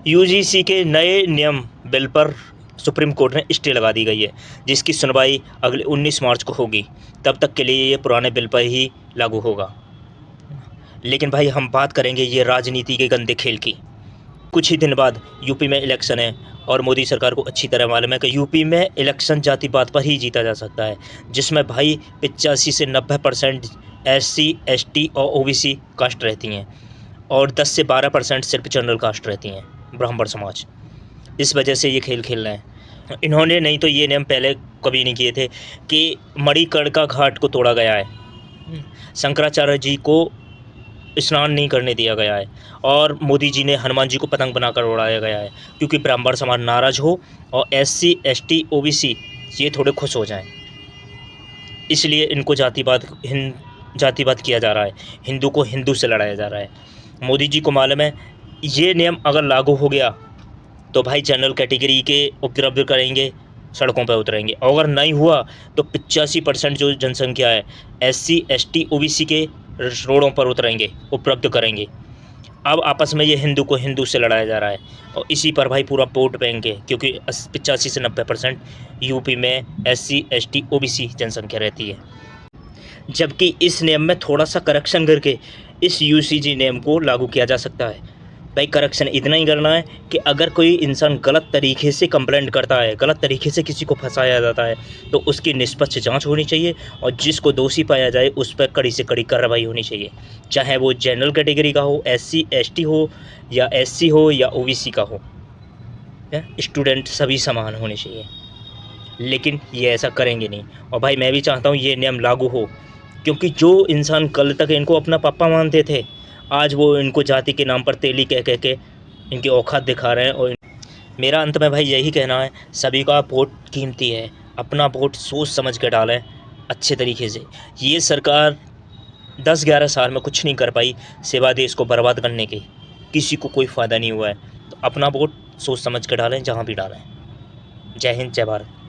UGC के नए नियम बिल पर सुप्रीम कोर्ट ने स्टे लगा दी गई है, जिसकी सुनवाई अगले 19 मार्च को होगी। तब तक के लिए ये पुराने बिल पर ही लागू होगा। लेकिन भाई हम बात करेंगे ये राजनीति के गंदे खेल की। कुछ ही दिन बाद यूपी में इलेक्शन है और मोदी सरकार को अच्छी तरह मालूम है कि यूपी में इलेक्शन जाति पात पर ही जीता जा सकता है, जिसमें भाई 85 से 90% SC ST और OBC कास्ट रहती हैं और 10 से 12% सिर्फ जनरल कास्ट रहती हैं, ब्राह्मण समाज। इस वजह से ये खेल खेल रहे हैं इन्होंने, नहीं तो ये नियम पहले कभी नहीं किए थे कि मणिकर्णिका घाट को तोड़ा गया है, शंकराचार्य जी को स्नान नहीं करने दिया गया है और मोदी जी ने हनुमान जी को पतंग बनाकर उड़ाया गया है, क्योंकि ब्राह्मण समाज नाराज़ हो और SC ST OBC ये थोड़े खुश हो जाएं। इसलिए इनको जातिवाद किया जा रहा है, हिंदू को हिंदू से लड़ाया जा रहा है। मोदी जी को मालूम है ये नियम अगर लागू हो गया तो भाई जनरल कैटेगरी के उपद्रव करेंगे, सड़कों पर उतरेंगे, और अगर नहीं हुआ तो 85% जो जनसंख्या है SC ST OBC के रोडों पर उतरेंगे, उपद्रव करेंगे। अब आपस में ये हिंदू को हिंदू से लड़ाया जा रहा है और इसी पर भाई पूरा वोट बैंक है, क्योंकि 85 से 90% यूपी में SC ST OBC जनसंख्या रहती है। जबकि इस नियम में थोड़ा सा करेक्शन करके इस UCG नियम को लागू किया जा सकता है। भाई करेक्शन इतना ही करना है कि अगर कोई इंसान गलत तरीके से कंप्लेंट करता है, गलत तरीके से किसी को फंसाया जाता है, तो उसकी निष्पक्ष जांच होनी चाहिए और जिसको दोषी पाया जाए उस पर कड़ी से कड़ी कार्रवाई होनी चाहिए, चाहे वो जनरल कैटेगरी का हो, SC ST हो या SC हो या OBC का हो। स्टूडेंट सभी समान होने चाहिए, लेकिन ये ऐसा करेंगे नहीं। और भाई मैं भी चाहता हूँ ये नियम लागू हो, क्योंकि जो इंसान कल तक इनको अपना पापा मानते थे, आज वो इनको जाति के नाम पर तेली कह कह के इनकी औकात दिखा रहे हैं। और मेरा अंत में भाई यही कहना है, सभी का वोट कीमती है, अपना वोट सोच समझ के डालें अच्छे तरीके से। ये सरकार 10-11 साल में कुछ नहीं कर पाई सिवा देश को बर्बाद करने के, किसी को कोई फ़ायदा नहीं हुआ है। तो अपना वोट सोच समझ के डालें जहाँ भी डालें। जय हिंद, जय भारत।